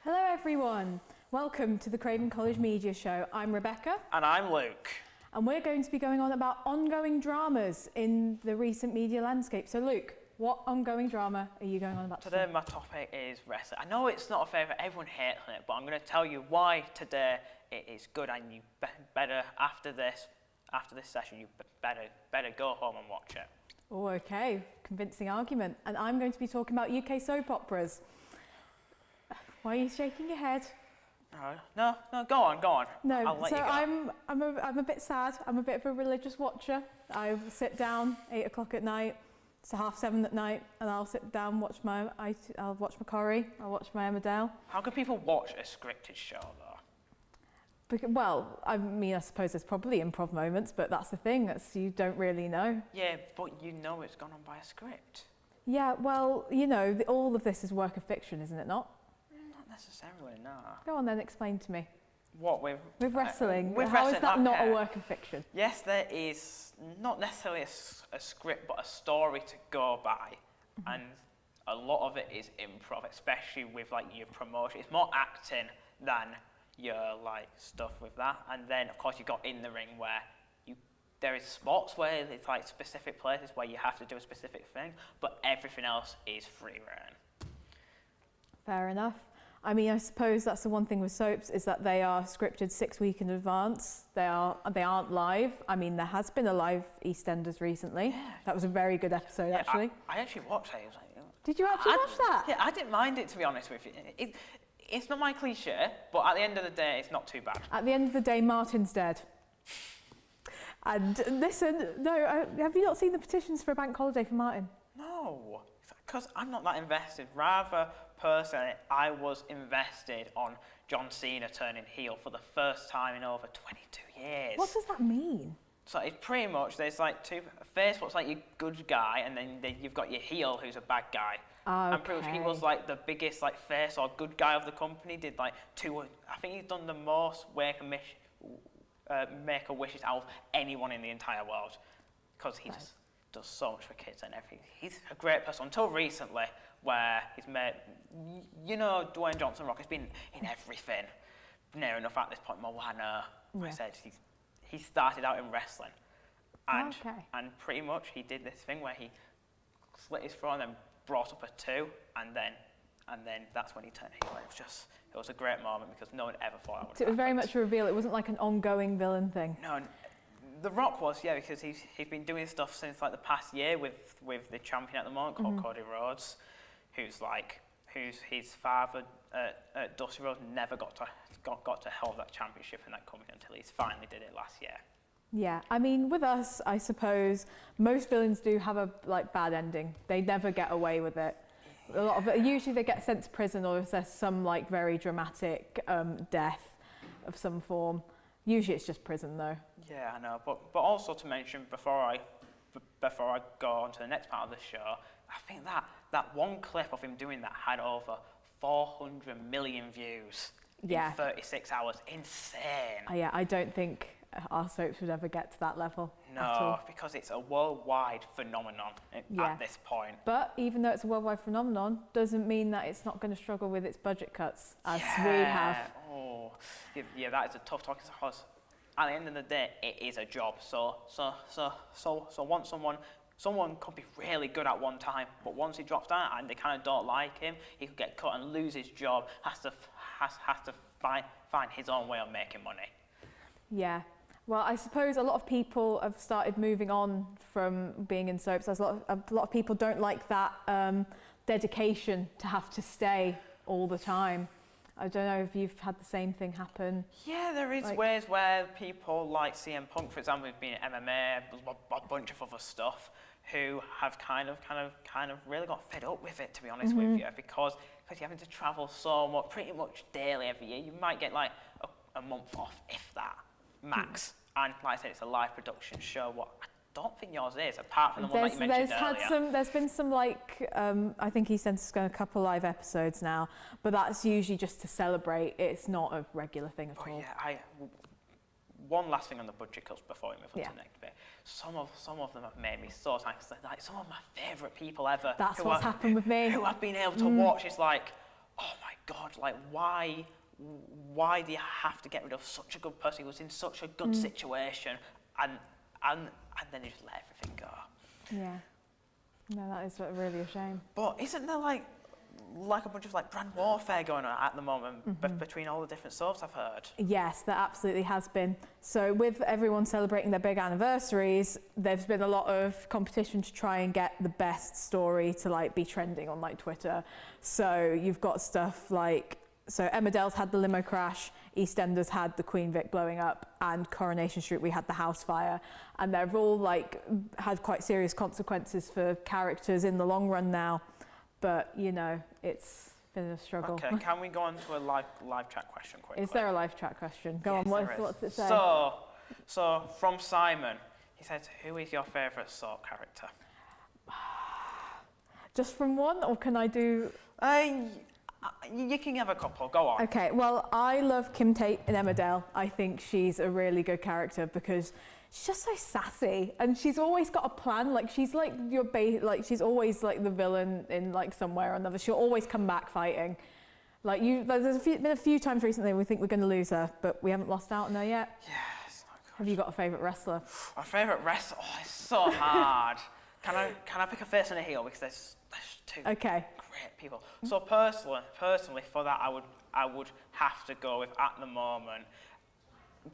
Hello everyone, welcome to the Craven College Media Show. I'm Rebecca. And I'm Luke. And we're going to be going on about ongoing dramas in the recent media landscape. So Luke, what ongoing drama are you going on about Today my topic is wrestling. I know it's not a favourite, everyone hates it, but I'm going to tell you why today it is good, and you better, after this session, you better go home and watch it. Oh, okay, convincing argument. And I'm going to be talking about UK soap operas. Why are you shaking your head? No, go on. No, I'll let so you go. I'm a bit sad. I'm a bit of a religious watcher. I sit down 8 o'clock at night. It's 7:30 at night, and I'll sit down, I'll watch my Corrie, I'll watch my Emmerdale. How can people watch a scripted show though? Well, I mean, I suppose there's probably improv moments, but that's the thing, you don't really know. Yeah, but you know it's gone on by a script. Yeah, well, you know, all of this is work of fiction, isn't it not? Not necessarily, no. Go on then, explain to me. What, with wrestling? With How wrestling, is that okay. not a work of fiction? Yes, there is not necessarily a script, but a story to go by, and a lot of it is improv, especially with like your promotion. It's more acting than your like stuff with that, and then of course you got in the ring where there is spots where it's like specific places where you have to do a specific thing, but everything else is free reign. Fair enough. I mean, I suppose that's the one thing with soaps, is that they are scripted 6 weeks in advance. They aren't live. I mean, there has been a live EastEnders recently. Yeah. That was a very good episode, actually. I actually watched it. It was like, did you actually watch that? Yeah, I didn't mind it, to be honest with you. It's not my cliche, but at the end of the day, it's not too bad. At the end of the day, Martin's dead. And listen, have you not seen the petitions for a bank holiday for Martin? No, because I'm not that invested. Rather, personally, I was invested on John Cena turning heel for the first time in over 22 years. What does that mean? So it's pretty much, there's like two, face what's like your good guy, and then you've got your heel who's a bad guy. Okay. And pretty much he was like the biggest like face or good guy of the company, did like I think he's done the most Make-A-Wishes out of anyone in the entire world, because he just does so much for kids and everything. He's a great person until recently, where he's made, you know, Dwayne Johnson Rock has been in everything. Near enough at this point, Moana. Yeah. I said he started out in wrestling, and pretty much he did this thing where he slit his throat and then brought up a 2, and then that's when he turned heel. It was a great moment because no one ever thought it would. So it was very much a reveal. It wasn't like an ongoing villain thing. No, The Rock was, yeah, because he's been doing stuff since like the past year with the champion at the moment called Cody Rhodes, who's his father, Dusty Rhodes, never got to hold that championship in that company until he finally did it last year. Yeah, I mean, with us, I suppose most villains do have a bad ending. They never get away with it. A lot of it, usually they get sent to prison, or if there's some like very dramatic death of some form. Usually it's just prison though. Yeah, I know, but also to mention before I go on to the next part of the show, I think that one clip of him doing that had over 400 million views in 36 hours. Insane. Yeah, I don't think our soaps would ever get to that level. No, because it's a worldwide phenomenon at this point. But even though it's a worldwide phenomenon, doesn't mean that it's not going to struggle with its budget cuts, as we have. Oh, yeah, that is a tough talk, because at the end of the day, it is a job. So once someone could be really good at one time, but once he drops down and they kind of don't like him, he could get cut and lose his job. Has to find his own way of making money. Yeah. Well, I suppose a lot of people have started moving on from being in soaps. A lot of people don't like that dedication to have to stay all the time. I don't know if you've had the same thing happen. Yeah, there is ways where people like CM Punk, for example, who've been in MMA, a bunch of other stuff, who have kind of really got fed up with it, to be honest with you, because you're having to travel so much, pretty much daily every year. You might get like a month off, if that, max. And like I said, it's a live production show. What I don't think yours is, apart from the one that you mentioned earlier. There's been some I think EastEnders going a couple live episodes now, but that's usually just to celebrate. It's not a regular thing at all. Yeah, one last thing on the budget cuts before we move on to the next bit. Some of them have made me so sad, like some of my favourite people ever. That's what's happened with me. Who I've been able to watch. It's like, oh my God, like why do you have to get rid of such a good person who was in such a good situation, and then you just let everything go? Yeah. No, that is really a shame. But isn't there like a bunch of like brand warfare going on at the moment between all the different soaps I've heard? Yes, there absolutely has been. So with everyone celebrating their big anniversaries, there's been a lot of competition to try and get the best story to like be trending on like Twitter. So you've got stuff like, so Emmerdale's had the limo crash, EastEnders had the Queen Vic blowing up, and Coronation Street we had the house fire, and they've all like had quite serious consequences for characters in the long run now. But you know, it's been a struggle. Okay, can we go on to a live chat question quickly? Is there a live chat question? Go Yes, on. there is. What's it say? So from Simon, he says, "Who is your favourite soap character?" Just from one, or can I do? You can have a couple. Go on. Okay, well, I love Kim Tate in Emmerdale. I think she's a really good character because she's just so sassy, and she's always got a plan. Like she's like like she's always like the villain in like somewhere or another. She'll always come back fighting. Like there's been a few times recently we think we're going to lose her, but we haven't lost out on her yet. Yes. Oh Have you got a favourite wrestler? My favourite wrestler? Oh, it's so hard. Can I pick a face and a heel, because there's two Okay. great people. So personally, for that, I would have to go with, at the moment,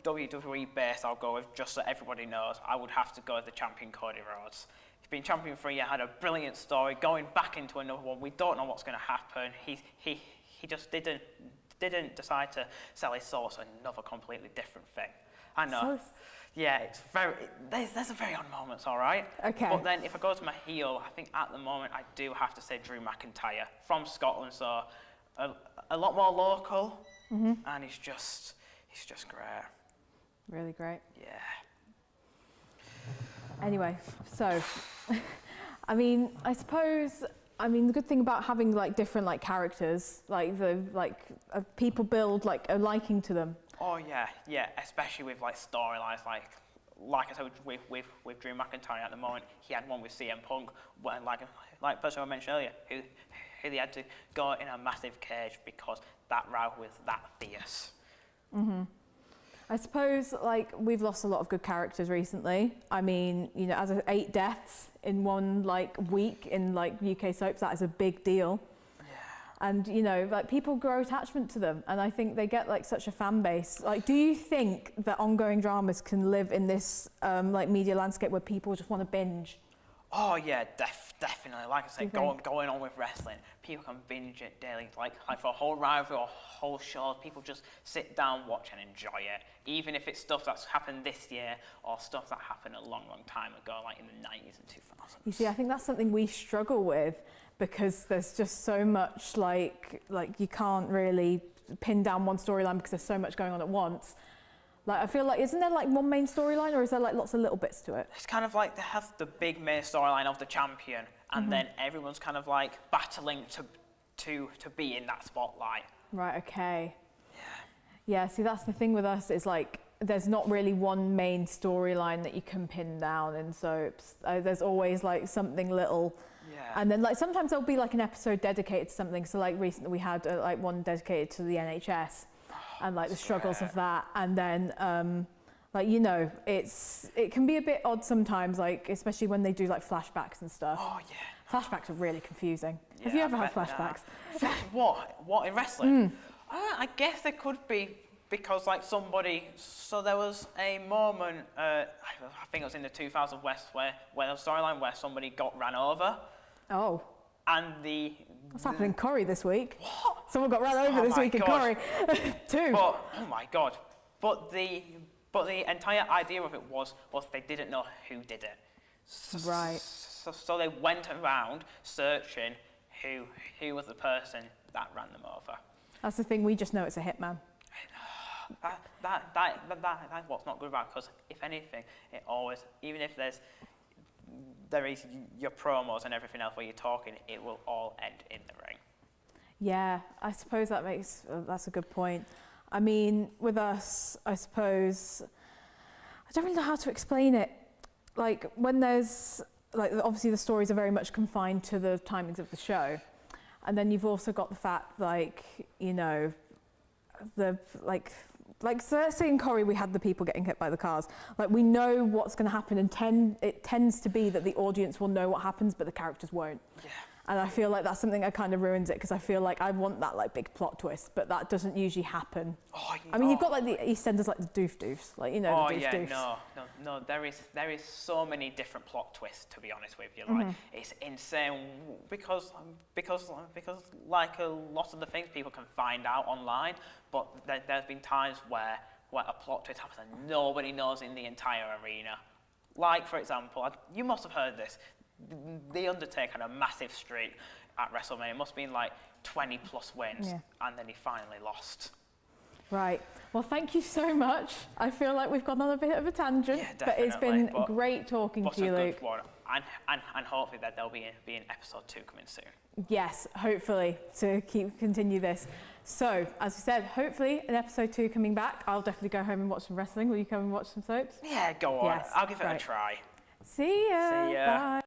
WWE base. I'll go with, just so everybody knows, I would have to go with the champion Cody Rhodes. He's been champion for a year, had a brilliant story, going back into another one. We don't know what's going to happen. He just didn't decide to sell his soul to another completely different thing. I know. Yeah, it's there's a very odd moments, all right? Okay. But then if I go to my heel, I think at the moment I do have to say Drew McIntyre from Scotland, so a lot more local, and he's just great. Really great. Yeah. Anyway, so, I mean, the good thing about having like different like characters, like people build like a liking to them. Oh yeah, especially with like storylines like I said with Drew McIntyre at the moment. He had one with CM Punk, when like the person I mentioned earlier, who they had to go in a massive cage because that row was that fierce. I suppose like we've lost a lot of good characters recently. I mean, you know, as 8 deaths in one like week in like UK soaps, that is a big deal. And you know, like people grow attachment to them, and I think they get like such a fan base. Like, do you think that ongoing dramas can live in this like media landscape where people just want to binge? Oh yeah, definitely. Like I said, going on with wrestling, people can binge it daily. Like for a whole rivalry or whole show, people just sit down, watch, and enjoy it. Even if it's stuff that's happened this year or stuff that happened a long time ago, like in the 90s and 2000s. You see, I think that's something we struggle with, because there's just so much like you can't really pin down one storyline because there's so much going on at once. Like I feel like, isn't there like one main storyline, or is there like lots of little bits to it? It's kind of like they have the big main storyline of the champion, and then everyone's kind of like battling to be in that spotlight. Right, okay. Yeah, see, that's the thing with us, is like there's not really one main storyline that you can pin down in soaps. There's always like something little. Yeah. And then like sometimes there'll be like an episode dedicated to something. So like recently we had like one dedicated to the NHS and like the struggles of that. And then like, you know, it can be a bit odd sometimes, like especially when they do like flashbacks and stuff. Oh yeah. Flashbacks are really confusing. Yeah, Have you ever I had bet flashbacks? What in wrestling? I guess there could be, because like so there was a moment, I think it was in the 2000 West where the storyline where somebody got ran over. Oh. And What's happening in Corrie this week? What? Someone got ran over this week in Corrie. 2. But, oh my God. But the entire idea of it was they didn't know who did it. Right. So they went around searching who was the person that ran them over. That's the thing, we just know it's a hitman. That's what's not good about it, because if anything, it always, even if there is your promos and everything else where you're talking, it will all end in the ring. Yeah, I suppose that's a good point. I mean, with us, I suppose, I don't really know how to explain it. Like when there's, like obviously the stories are very much confined to the timings of the show. And then you've also got the fact, like, you know, the like so let's say in Corrie we had the people getting hit by the cars. Like, we know what's going to happen, and it tends to be that the audience will know what happens, but the characters won't. Yeah. And I feel like that's something that kind of ruins it, because I feel like I want that like big plot twist, but that doesn't usually happen. Oh, I mean, you've got like the EastEnders, like the doofs, like, you know, the doofs. No. There is so many different plot twists, to be honest with you. Like, it's insane because like a lot of the things people can find out online, but there's been times where a plot twist happens and nobody knows in the entire arena. Like, for example, you must have heard this. The Undertaker had a massive streak at WrestleMania. It must have been like 20 plus wins, and then he finally lost. Right. Well, thank you so much. I feel like we've gone on a bit of a tangent, but it's been great talking to you, Luke. And hopefully that there'll be an episode 2 coming soon. Yes, hopefully, to continue this. So, as we said, hopefully an episode 2 coming back. I'll definitely go home and watch some wrestling. Will you come and watch some soaps? Yeah, go on. Yes, I'll give it a try. See ya. See ya. Bye.